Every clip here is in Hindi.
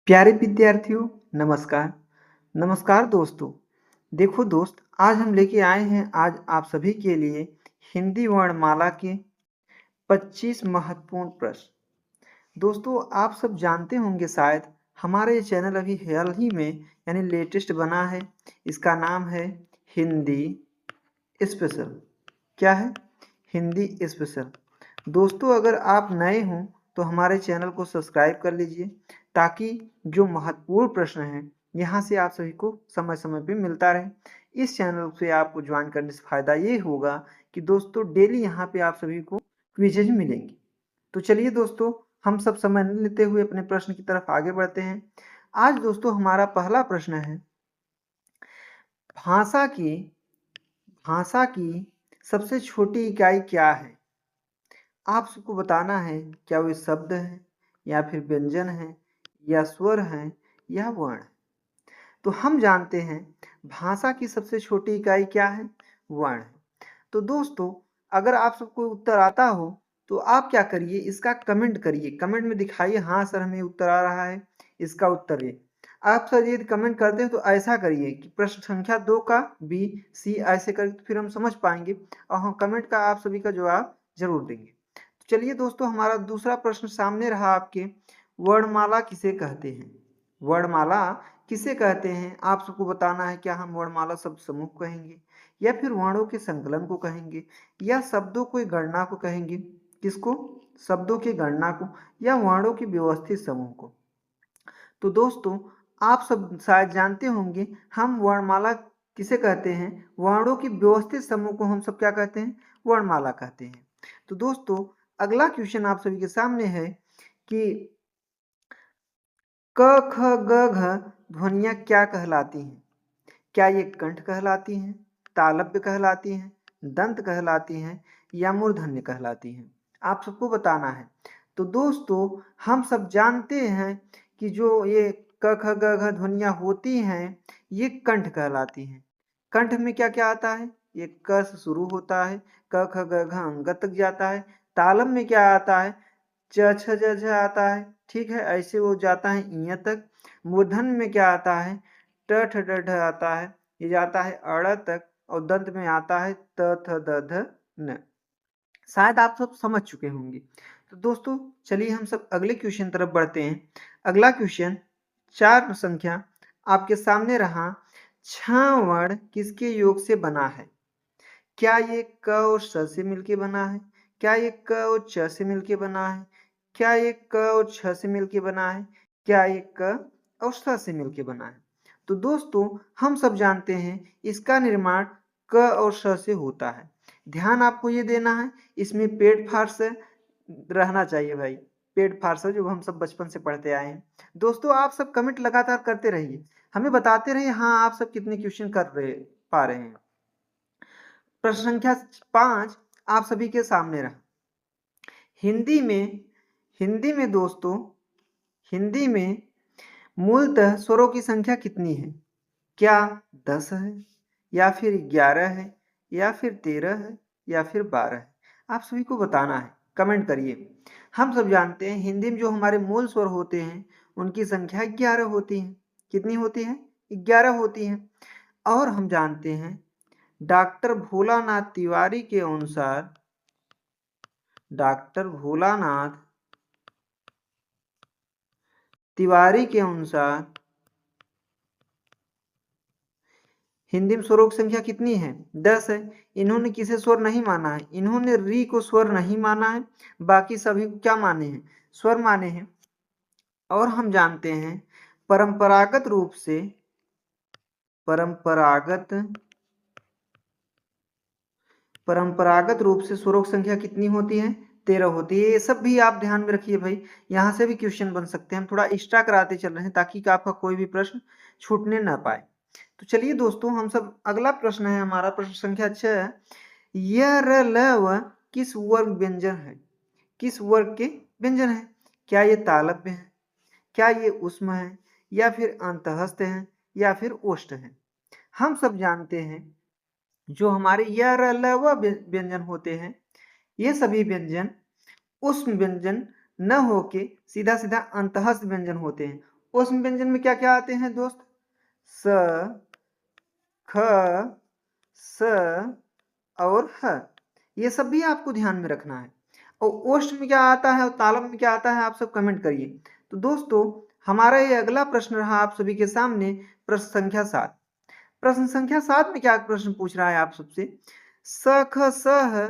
प्यारे विद्यार्थियों, नमस्कार। नमस्कार दोस्तों। देखो दोस्त, आज हम लेके आए हैं आज आप सभी के लिए हिंदी वर्णमाला के 25 महत्वपूर्ण प्रश्न। दोस्तों, आप सब जानते होंगे शायद हमारा ये चैनल अभी हाल ही में यानी लेटेस्ट बना है। इसका नाम है हिंदी स्पेशल। क्या है? हिंदी स्पेशल। दोस्तों, अगर आप नए हों तो हमारे चैनल को सब्सक्राइब कर लीजिए ताकि जो महत्वपूर्ण प्रश्न हैं यहाँ से आप सभी को समय समय पे मिलता रहे। इस चैनल से आपको ज्वाइन करने से फ़ायदा ये होगा कि दोस्तों डेली यहाँ पे आप सभी को क्विजेज मिलेंगे। तो चलिए दोस्तों, हम सब समय नहीं लेते हुए अपने प्रश्न की तरफ आगे बढ़ते हैं। आज दोस्तों हमारा पहला प्रश्न है, भाषा की भाषा की सबसे छोटी इकाई क्या है? आप सबको बताना है, क्या वो शब्द है या फिर व्यंजन है या स्वर है या वर्ण है। तो हम जानते हैं भाषा की सबसे छोटी इकाई क्या है? वर्ण है। तो दोस्तों, अगर आप सबको उत्तर आता हो तो आप क्या करिए, इसका कमेंट करिए, कमेंट में दिखाइए हाँ सर हमें उत्तर आ रहा है, इसका उत्तर ये। आप सर यदि कमेंट करते हैं तो ऐसा करिए कि प्रश्न संख्या 2 का बी सी ऐसे करके, तो फिर हम समझ पाएंगे और हम कमेंट का आप सभी का जवाब जरूर देंगे। तो चलिए दोस्तों, हमारा दूसरा प्रश्न सामने रहा आपके, वर्णमाला किसे कहते हैं? वर्णमाला किसे कहते हैं? आप सबको बताना है, क्या हम वर्णमाला शब्द समूह को कहेंगे या फिर वर्णों के संकलन को कहेंगे या शब्दों की गणना को कहेंगे? किसको? शब्दों की गणना को या वर्णों की व्यवस्थित समूह को? तो दोस्तों, आप सब शायद जानते होंगे हम वर्णमाला किसे कहते हैं। वर्णों की व्यवस्थित समूह को हम सब क्या कहते हैं? वर्णमाला कहते हैं। तो दोस्तों, अगला क्वेश्चन आप सभी के सामने है कि क ख ग घ ध्वनियाँ क्या कहलाती हैं? क्या ये कंठ कहलाती हैं, तालव्य कहलाती हैं, दंत कहलाती हैं या मूर्धन्य कहलाती हैं? आप सबको बताना है। तो दोस्तों, हम सब जानते हैं कि जो ये क ख ग घ ध्वनियाँ होती हैं ये कंठ कहलाती हैं। कंठ में क्या क्या आता है? ये क से शुरू होता है, क ख ग घ अंग तक जाता है। तालम में क्या आता है? च छ ज झ आता है, ठीक है, ऐसे वो जाता है इ तक। मूर्धन्य में क्या आता है? ट ठ ड ढ आता है, ये जाता है अड़ तक। और दंत में आता है त थ द ध न। शायद आप सब समझ चुके होंगे। तो दोस्तों, चलिए हम सब अगले क्वेश्चन तरफ बढ़ते हैं। अगला क्वेश्चन 4 संख्या आपके सामने रहा, छ वर्ण किसके योग से बना है? क्या ये क और श से मिलके बना है? क्या ये क और च से मिलके बना है? क्या ये क और छ से मिलके बना है? क्या ये क और स से मिलके बना है? तो दोस्तों, हम सब जानते हैं इसका निर्माण क और श से होता है। ध्यान आपको ये देना है, इसमें पेड़ फाड़ से रहना चाहिए भाई। पेड़ फाड़ से जो हम सब बचपन से पढ़ते आए हैं। दोस्तों, आप सब कमेंट लगातार करते रहिए, हमें बताते रहिए हाँ आप सब कितने क्वेश्चन कर रहे पा रहे हैं। प्रश्न संख्या 5 आप सभी के सामने रहा। हिंदी में हिंदी में दोस्तों हिंदी में मूलतः स्वरों की संख्या कितनी है? क्या 10 है या फिर 11 है या फिर 13 है या फिर 12 है? आप सभी को बताना है, कमेंट करिए। हम सब जानते हैं हिंदी में जो हमारे मूल स्वर होते हैं उनकी संख्या 11 होती है। कितनी होती है? 11 होती है। और हम जानते हैं डॉक्टर भोलानाथ तिवारी के अनुसार डॉक्टर भोलानाथ तिवारी के अनुसार हिंदी में स्वरों की संख्या कितनी है? 10 है। इन्होंने किसे स्वर नहीं माना है? इन्होंने री को स्वर नहीं माना है, बाकी सभी को क्या माने हैं? स्वर माने हैं। और हम जानते हैं परंपरागत रूप से परंपरागत परंपरागत रूप से स्वरों की संख्या कितनी होती है? 13 होती है। ये सब भी आप ध्यान में रखिए भाई, यहाँ से भी क्वेश्चन बन सकते हैं। हम थोड़ा एक्स्ट्रा कराते चल रहे हैं ताकि आपका कोई भी प्रश्न छूटने ना पाए। तो चलिए दोस्तों, हम सब अगला प्रश्न है हमारा प्रश्न संख्या 6, य र ल व किस वर्ग व्यंजन है? किस वर्ग के व्यंजन है? क्या ये तालव्य है, क्या ये ऊष्म है या फिर अंतहस्थ है या फिर ओष्ठ है? हम सब जानते हैं जो हमारे य र ल व व्यंजन होते हैं ये सभी व्यंजन ऊष्म व्यंजन न होके सीधा सीधा अंतहस्थ व्यंजन होते हैं। ऊष्म व्यंजन में क्या क्या आते हैं दोस्त? स, ख, स और ह। ये सब भी आपको ध्यान में रखना है। और ओष्ठ में क्या आता है और तालब में क्या आता है, आप सब कमेंट करिए। तो दोस्तों हमारा ये अगला प्रश्न रहा आप सभी के सामने, प्रश्न संख्या 7। प्रश्न संख्या 7 में क्या प्रश्न पूछ रहा है आप सबसे? स ख सह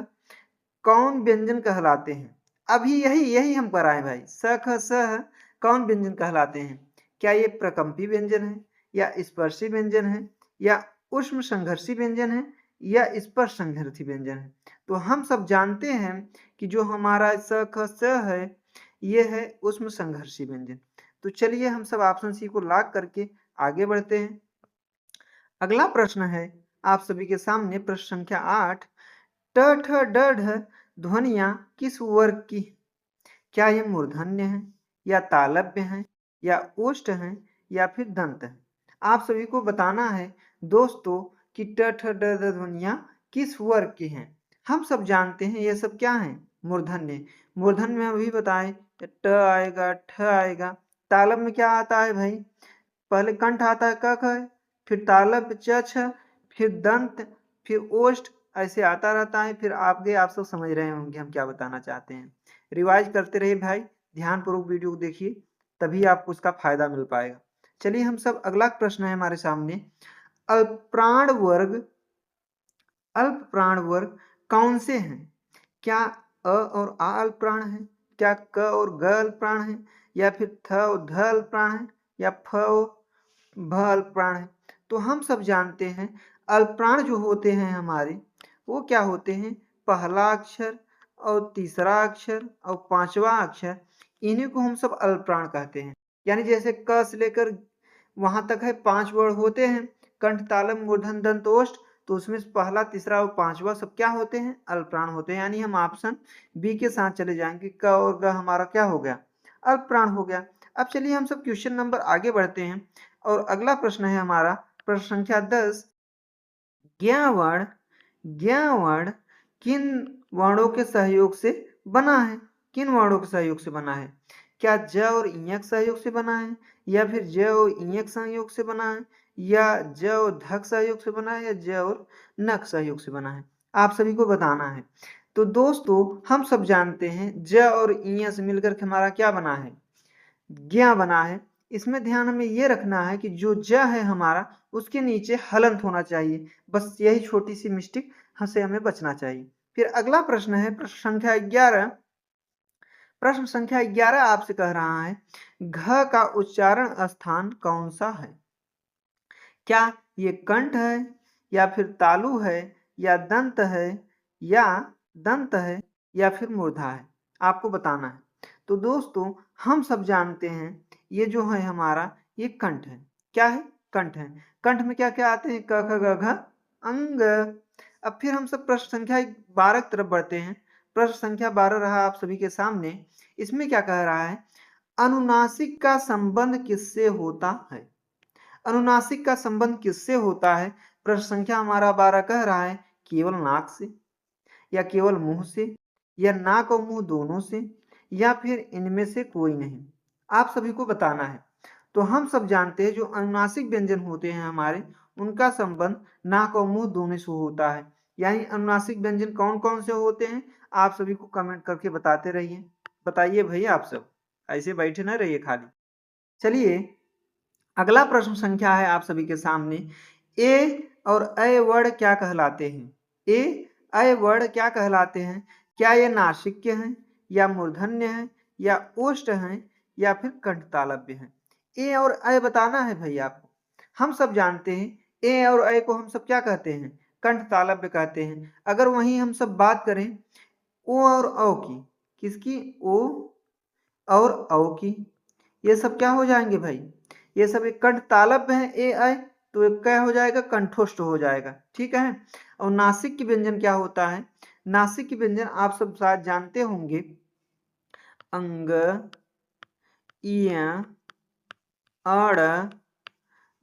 कौन व्यंजन कहलाते हैं? अभी यही यही हम कराएं भाई। स ख सह कौन व्यंजन कहलाते हैं? क्या ये प्रकंपी व्यंजन है, या स्पर्शी व्यंजन है, या उष्म संघर्षी व्यंजन है, या स्पर्श संघर्षी व्यंजन है? तो हम सब जानते हैं कि जो हमारा स ख स है ये है उष्म संघर्षी व्यंजन। तो चलिए हम सब ऑप्शन सी को लॉक करके आगे बढ़ते हैं। अगला प्रश्न है आप सभी के सामने, प्रश्न संख्या 8। ट ठ ड ढ ध्वनियां किस वर्ग की? क्या ये मूर्धन्य है, या तालव्य है, या ओष्ठ है, या फिर दंत है? आप सभी को बताना है दोस्तों कि ट ठ ड ढ ध्वनियां किस वर्ग की हैं। हम सब जानते हैं ये सब क्या है? मूर्धन्य। मूर्धन्य में अभी बताएं, ट आएगा, ठ आएगा। तालव में क्या आता है भाई? पहले कंठ आता है, क ख, फिर तालव्य च छ, फिर दंत, फिर ओष्ठ, ऐसे आता रहता है। फिर आगे आप सब समझ रहे होंगे हम क्या बताना चाहते हैं। रिवाइज करते रहिए भाई, ध्यानपूर्वक वीडियो को देखिए, तभी आपको उसका फायदा मिल पाएगा। चलिए हम सब, अगला प्रश्न है हमारे सामने, अल्पप्राण वर्ग, अल्प प्राण वर्ग कौन से हैं? क्या अ और आ अल्प प्राण है, क्या क और ग अल्प प्राण है, या फिर थ और ध अल्प प्राण है, या फ और भ अल्प प्राण है? तो हम सब जानते हैं अल्प प्राण जो होते हैं हमारे, वो क्या होते हैं? पहला अक्षर और तीसरा अक्षर और पांचवा अक्षर, इन्हीं को हम सब अल्प प्राण कहते हैं। यानी जैसे क से लेकर वहां तक है 5 वर्ण होते हैं, कंठ तालव्य मूर्धन दंत ओष्ठ। तो उसमें से पहला, तीसरा और पांचवा सब क्या होते हैं? अल्प प्राण होते हैं। यानी हम ऑप्शन बी के साथ चले जाएंगे, क और ग हमारा क्या हो गया? अल्प प्राण हो गया। अब चलिए हम सब क्वेश्चन नंबर आगे बढ़ते हैं, और अगला प्रश्न है हमारा, प्रश्न संख्या 10। ज्ञ वर्ण किन वर्णों के सहयोग से बना है? किन वर्णों के सहयोग से बना है? क्या ज और ञ सहयोग से बना है, या फिर ज और ञ सहयोग से बना है, या ज और ध सहयोग से बना है, या ज और न सहयोग से बना है? आप सभी को बताना है। तो दोस्तों हम सब जानते हैं ज और ञ से मिलकर के हमारा क्या बना है? ज्ञ बना है। इसमें ध्यान हमें ये रखना है कि जो ज है हमारा, उसके नीचे हलंत होना चाहिए। बस यही छोटी सी मिस्टेक से हमें बचना चाहिए। फिर अगला प्रश्न है प्रश्न संख्या 11। प्रश्न संख्या 11 आपसे कह रहा है, घ का उच्चारण स्थान कौन सा है? क्या ये कंठ है, या फिर तालु है, या दंत है, या दंत है, या फिर मूर्धा है? आपको बताना है। तो दोस्तों हम सब जानते हैं ये जो है हमारा, ये कंठ है। क्या है? कंठ है। कंठ में क्या क्या आते हैं? क ख ग घ अंग। अब फिर हम सब प्रश्न संख्या 12 की तरफ बढ़ते हैं। प्रश्न संख्या 12 रहा आप सभी के सामने। इसमें क्या कह रहा है? अनुनासिक का संबंध किससे होता है? अनुनासिक का संबंध किससे होता है? प्रश्न संख्या हमारा 12 कह रहा है केवल नाक से, या केवल मुंह से, या नाक और मुंह दोनों से, या फिर इनमें से कोई नहीं? आप सभी को बताना है। तो हम सब जानते हैं जो अनुनासिक व्यंजन होते हैं हमारे, उनका संबंध नाक और मुंह दोनों से होता है। यानी अनुनासिक व्यंजन कौन कौन से होते हैं? आप सभी को कमेंट करके बताते रहिए। बताइए भैया, आप सब ऐसे बैठे ना रहिए खाली। चलिए अगला प्रश्न संख्या है आप सभी के सामने, ए और अ वर्ण क्या कहलाते हैं? ए अ वर्ण क्या कहलाते हैं? क्या ये नासिक्य हैं, या मूर्धन्य हैं, या ओष्ठ हैं, या फिर कंठ तालव्य हैं? ए और अ बताना है भैया आपको। हम सब जानते हैं ए और अ को हम सब क्या कहते हैं? कंठ तालव्य कहते हैं। अगर वहीं हम सब बात करें ओ और औ की, किसकी? ओ और औ की, ये सब क्या हो जाएंगे भाई? ये सब एक कंठ तालव्य है ए आई, तो एक क्या हो जाएगा? कंठोष्ठ हो जाएगा। ठीक है। और नासिक की व्यंजन क्या होता है? नासिक की व्यंजन आप सब शायद जानते होंगे, अंग, इय, अड़,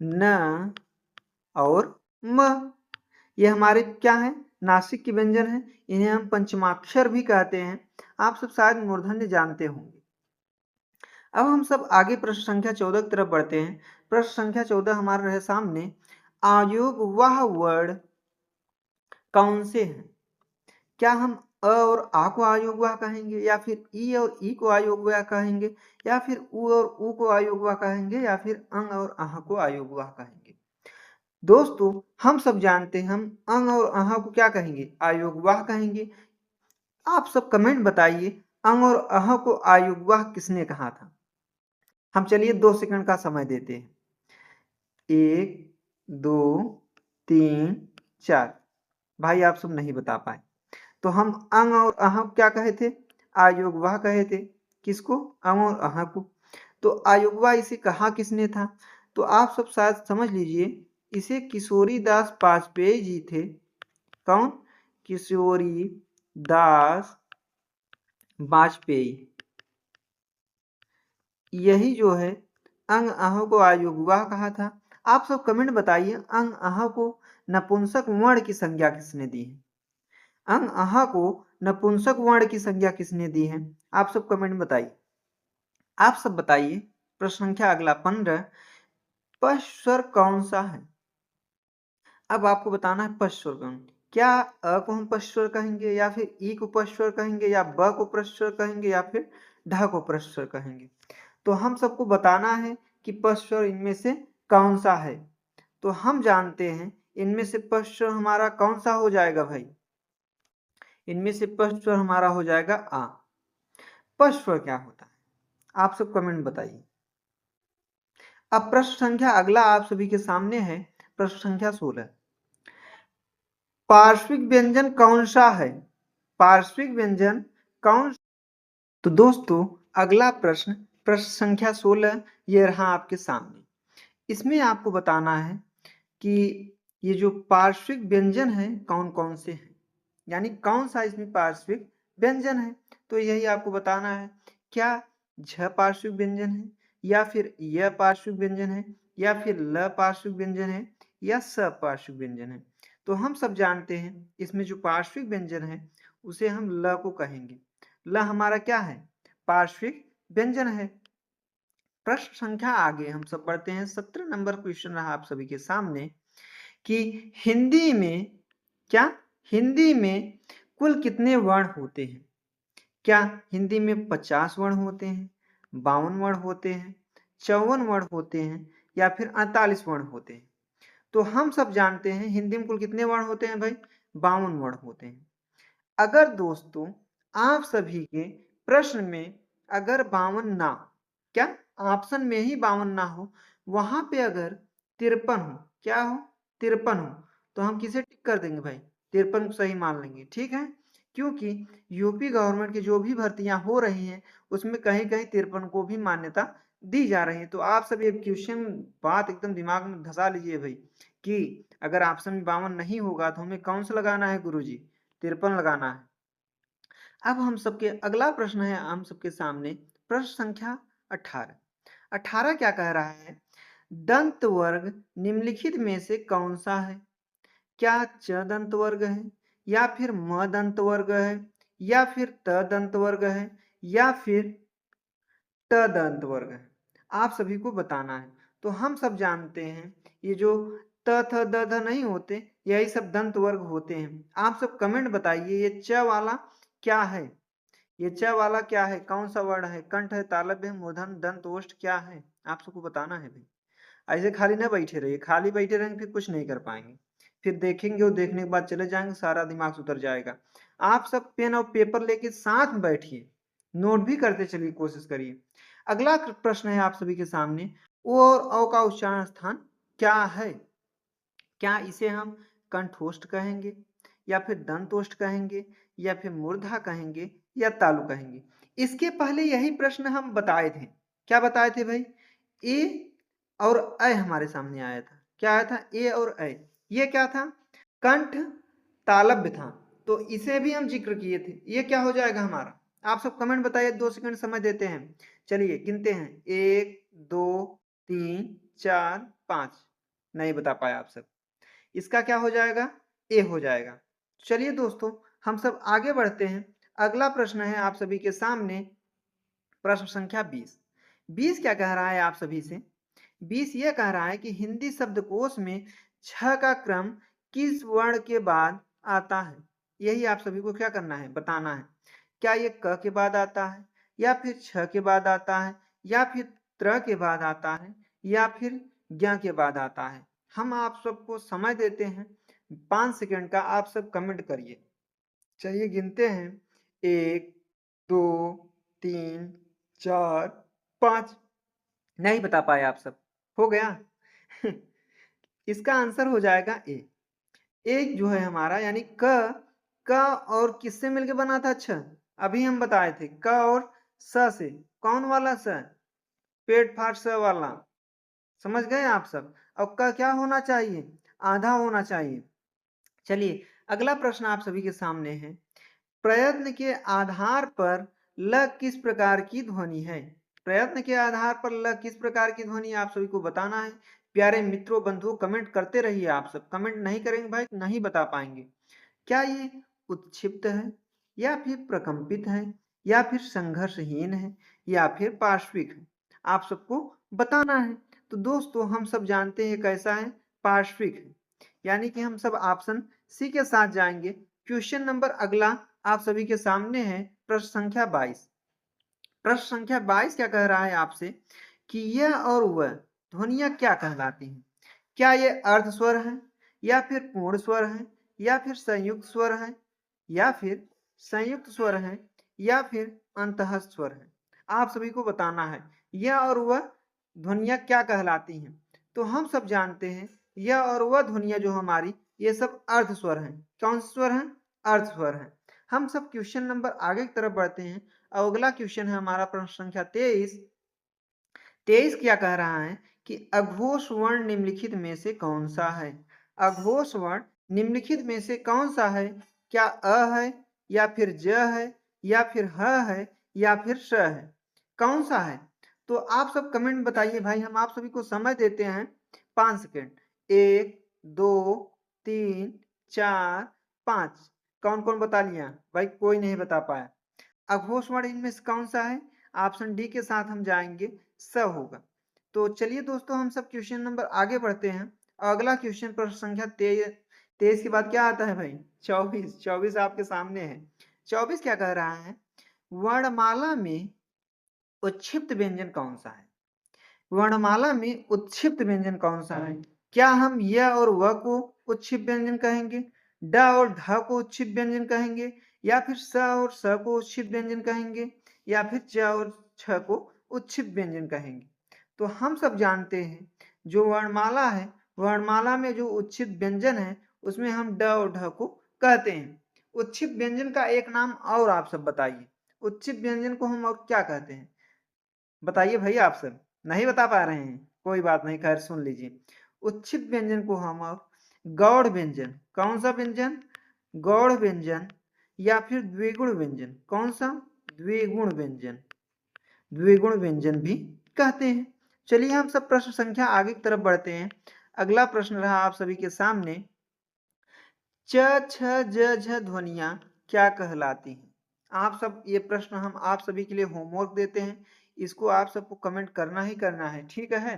न और म। ये हमारे क्या है? नासिक की व्यंजन है। इन्हें हम पंचमाक्षर भी कहते हैं। आप सब शायद मूर्धन्य जानते होंगे। अब हम सब आगे प्रश्न संख्या 14 की तरफ बढ़ते हैं। प्रश्न संख्या 14 हमारे रहे सामने, आयोग वह वर्ड कौन से हैं? क्या हम अ और आ को आयोगवाह कहेंगे, या फिर ई और ई को आयोगवाह कहेंगे, या फिर उ और ऊ को आयोगवाह कहेंगे, या फिर अंग और अह को आयोगवाह कहेंगे? दोस्तों, हम सब जानते हैं हम अंग और अह को क्या कहेंगे? आयोगवाह कहेंगे। आप सब कमेंट बताइए, अंग और अह को आयोगवाह किसने कहा था? हम चलिए 2 सेकंड का समय देते हैं। 1, 2, 3, 4। भाई आप सब नहीं बता पाए। तो हम अंग और अह क्या कहे थे? आयोगवाह कहे थे। किसको? अंग और अह को। तो आयोगवाह इसे कहा किसने था? तो आप सब शायद समझ लीजिए, इसे किशोरी दास बाजपेयी जी थे। कौन? किशोरी दास वाजपेयी। यही जो है अंग अह को आयोगवाह कहा था। आप सब कमेंट बताइए, अंग अह को नपुंसक वर्ण की संज्ञा किसने दी है? अंग अह को नपुंसक वर्ण की संज्ञा किसने दी है? आप सब कमेंट बताइए। आप सब बताइए। प्रश्न संख्या अगला 15, पश्च स्वर कौन सा है? अब आपको बताना है पश्च स्वर कौन। क्या अ को हम पश्च स्वर कहेंगे, या फिर ई को पश्च स्वर कहेंगे, या ब को पश्च स्वर कहेंगे, या फिर ढ को पश्च स्वर कहेंगे? तो हम सबको बताना है कि पश्च स्वर इनमें से कौन सा है। तो हम जानते हैं इनमें से पश्च स्वर हमारा कौन सा हो जाएगा भाई? इनमें से पश्च स्वर हमारा हो जाएगा आ। पश्च स्वर क्या होता है? आप सब कमेंट बताइए। अब प्रश्न संख्या अगला आप सभी के सामने है, प्रश्न संख्या 16, पार्श्विक व्यंजन कौन सा है? पार्श्विक व्यंजन कौन? तो दोस्तों, अगला प्रश्न, प्रश्न संख्या 16, ये रहा आपके सामने। इसमें आपको बताना है कि ये जो पार्श्विक व्यंजन है कौन कौन से हैं, यानी कौन सा इसमें पार्श्विक व्यंजन है। तो यही आपको बताना है। क्या झ पार्श्विक व्यंजन है, या फिर य पार्श्विक व्यंजन है, या फिर ल पार्श्विक व्यंजन है, या स पार्श्विक व्यंजन है? तो हम सब जानते हैं इसमें जो पार्श्विक व्यंजन है उसे हम ल को कहेंगे। ल हमारा क्या है? पार्श्विक व्यंजन है। प्रश्न संख्या आगे हम सब बढ़ते हैं। 17 नंबर क्वेश्चन रहा आप सभी के सामने कि हिंदी में क्या, हिंदी में कुल कितने वर्ण होते हैं? क्या हिंदी में 50 वर्ण होते हैं, 52 वर्ण होते हैं, 54 वर्ण होते हैं, या फिर 48 वर्ण होते हैं? तो हम सब जानते हैं हिंदी में कुल कितने वर्ण होते हैं भाई? 52 वर्ण होते हैं। अगर दोस्तों आप सभी के प्रश्न में अगर 52 ना, क्या ऑप्शन में ही 52 ना हो, वहां पे अगर 53 हो, क्या हो? 53 हो, तो हम किसे टिक कर देंगे भाई? 53 को सही मान लेंगे। ठीक है, क्योंकि यूपी गवर्नमेंट की जो भी भर्तियां हो रही हैं उसमें कहीं कहीं 53 को भी मान्यता दी जा रही है। तो आप सब ये क्वेश्चन बात एकदम दिमाग में धसा लीजिए भाई, कि अगर ऑप्शन में 52 नहीं होगा तो हमें कौन सा लगाना है गुरुजी? 53 लगाना है। अब हम सबके अगला प्रश्न है हम सबके सामने, प्रश्न संख्या 18। 18 क्या कह रहा है? दंत वर्ग निम्नलिखित में से कौन सा है? क्या च दंत वर्ग है, या फिर म दंत वर्ग है, या फिर त दंत वर्ग है, या फिर ट दंत वर्ग है? आप सभी को बताना है। तो हम सब जानते हैं ये जो त थ द ध नहीं होते, यही सब दंत वर्ग होते हैं। आप सब कमेंट बताइए, ये च वाला क्या है? ये च वाला क्या है? कौन सा वर्ण है? कंठ है, तालव्य है, मूर्धन, दंत, ओष्ठ क्या है? आप सबको बताना है भाई। ऐसे खाली ना बैठे रहिए, खाली बैठे रहेंगे फिर कुछ नहीं कर पाएंगे। फिर देखेंगे और देखने के बाद चले जाएंगे, सारा दिमाग से उतर जाएगा। आप सब पेन और पेपर लेके साथ में बैठिए, नोट भी करते चलिए, कोशिश करिए। अगला प्रश्न है आप सभी के सामने, ओ और औ का उच्चारण स्थान क्या है? क्या इसे हम कंठोष्ठ कहेंगे, या फिर दंतोष्ठ कहेंगे, या फिर मूर्धा कहेंगे, या तालु कहेंगे? इसके पहले यही प्रश्न हम बताए थे। क्या बताए थे भाई? ए और अ हमारे सामने आया था। क्या आया था? ए और अ। ये क्या था? कंठ तालव्य था। तो इसे भी हम जिक्र किए थे। ये क्या हो जाएगा हमारा? आप सब कमेंट बताइए, 2 सेकंड समय देते हैं। चलिए गिनते हैं, 1, 2, 3, 4, 5। नहीं बता पाए आप सब। इसका क्या हो जाएगा? ए हो जाएगा। चलिए दोस्तों, हम सब आगे बढ़ते हैं। अगला प्रश्न है आप सभी के सामने, प्रश्न संख्या 20। 20 क्या कह रहा है आप सभी से? 20 ये कह रहा है कि हिंदी शब्दकोश में छ का क्रम किस वर्ण के बाद आता है? यही आप सभी को क्या करना है? बताना है। क्या ये क के बाद आता है, या फिर छ के बाद आता है, या फिर त्र के बाद आता है, या फिर ज्ञ के बाद आता है? हम आप सबको समय देते हैं 5 सेकंड का, आप सब कमेंट करिए। चलिए गिनते हैं। 1, 2, 3, 4, 5। नहीं बता पाए आप सब। हो गया? इसका आंसर हो जाएगा ए। एक जो है हमारा यानी क और किससे मिलके बना था? छ। अभी हम बताए थे क और स से। कौन वाला स? पेट फाट स वाला। समझ गए आप सब? और क क्या होना चाहिए? आधा होना चाहिए। चलिए अगला प्रश्न आप सभी के सामने है। प्रयत्न के आधार पर ल किस प्रकार की ध्वनि है? प्रयत्न के आधार पर ल किस प्रकार की ध्वनि आप सभी को बताना है। प्यारे मित्रों बंधुओं कमेंट करते रहिए। आप सब कमेंट नहीं करेंगे भाई नहीं बता पाएंगे। क्या ये उत्क्षिप्त है, या फिर प्रकंपित है, या फिर संघर्षहीन है, या फिर पार्श्विक है? आप सबको बताना है। तो दोस्तों हम सब जानते हैं कैसा है, पार्श्विक है। यानी कि हम सब ऑप्शन सी के साथ जाएंगे। क्वेश्चन नंबर अगला आप सभी के सामने है, प्रश्न संख्या 22। प्रश्न संख्या 22 क्या कह रहा है आपसे कि यह और वह ध्वनियां क्या कहलाती हैं? क्या ये अर्ध स्वर है, या फिर पूर्ण स्वर है, या फिर संयुक्त स्वर है, या फिर संयुक्त स्वर है, या फिर अंतः स्वर है? आप सभी को बताना है यह और वह ध्वनियां क्या कहलाती हैं। तो हम सब जानते हैं यह और वह ध्वनियां जो हमारी ये सब अर्ध स्वर हैं। कौन से स्वर हैं? अर्ध स्वर हैं। हम सब क्वेश्चन नंबर आगे की तरफ बढ़ते हैं। अगला क्वेश्चन है हमारा प्रश्न संख्या 23। 23 क्या कह रहा है कि अघोष वर्ण निम्नलिखित में से कौन सा है? अघोष वर्ण निम्नलिखित में से कौन सा है? क्या अ है, या फिर ज है, या फिर ह है, या फिर श है? कौन सा है? तो आप सब कमेंट बताइए भाई। हम आप सभी को समय देते हैं 5 सेकेंड। 1, 2, 3, 4, 5। कौन कौन बता लिया भाई? कोई नहीं बता पाया। अघोष वर्ण इनमें से कौन सा है? ऑप्शन डी के साथ हम जाएंगे, स होगा। तो चलिए दोस्तों हम सब क्वेश्चन नंबर आगे बढ़ते हैं। अगला क्वेश्चन प्रश्न संख्या 23 के बाद क्या आता है भाई? 24। 24 आपके सामने है। 24 क्या कह रहा है? वर्णमाला में उच्छिप्त व्यंजन कौन सा है? वर्णमाला में उत्क्षिप्त व्यंजन कौन सा है? क्या हम य और व को उत्क्षिप्त व्यंजन कहेंगे, ड और ढ को उत्क्षिप्त व्यंजन कहेंगे, या फिर स और स को उत्क्षिप्त व्यंजन कहेंगे, या फिर च और छ को उत्क्षिप्त व्यंजन कहेंगे? तो हम सब जानते हैं जो वर्णमाला है, वर्णमाला में जो उत्क्षिप्त व्यंजन है उसमें हम ड और ढ को कहते हैं। उत्क्षिप्त व्यंजन का एक नाम और आप सब बताइए। उत्क्षिप्त व्यंजन को हम और क्या कहते हैं? बताइए भैया। आप सब नहीं बता पा रहे हैं, कोई बात नहीं, खैर सुन लीजिए। उच्छित व्यंजन को हम गौड़ व्यंजन, कौन सा व्यंजन? गौड़ व्यंजन, या फिर द्विगुण व्यंजन। कौन सा? द्विगुण व्यंजन। द्विगुण व्यंजन भी कहते हैं। चलिए हम सब प्रश्न संख्या आगे की तरफ बढ़ते हैं। अगला प्रश्न रहा आप सभी के सामने, च छ ज झ ध्वनियां क्या कहलाती हैं? आप सब ये प्रश्न हम आप सभी के लिए होमवर्क देते हैं। इसको आप सबको कमेंट करना ही करना है, ठीक है?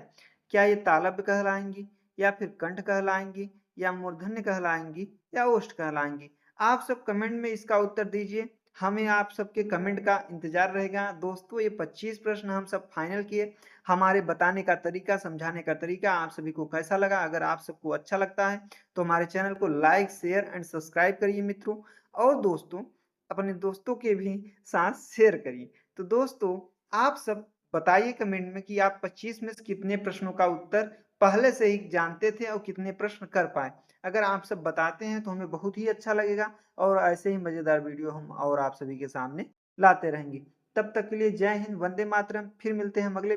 क्या ये तालव्य कहलाएंगी, या फिर कंठ कहलाएंगी, या मूर्धन्य कहलाएंगी, या ओष्ठ कहलाएंगी? आप सब कमेंट में इसका उत्तर दीजिए। हमें आप सबके कमेंट का इंतजार रहेगा। दोस्तों ये 25 प्रश्न हम सब फाइनल किए। हमारे बताने का तरीका, समझाने का तरीका आप सभी को कैसा लगा? अगर आप सबको अच्छा लगता है तो हमारे चैनल को लाइक शेयर एंड सब्सक्राइब करिए मित्रों। और दोस्तों अपने दोस्तों के भी साथ शेयर करिए। तो दोस्तों आप सब बताइए कमेंट में कि आप 25 में से कितने प्रश्नों का उत्तर पहले से ही जानते थे और कितने प्रश्न कर पाए। अगर आप सब बताते हैं तो हमें बहुत ही अच्छा लगेगा, और ऐसे ही मजेदार वीडियो हम और आप सभी के सामने लाते रहेंगे। तब तक के लिए जय हिंद, वंदे मातरम। फिर मिलते हैं हम अगले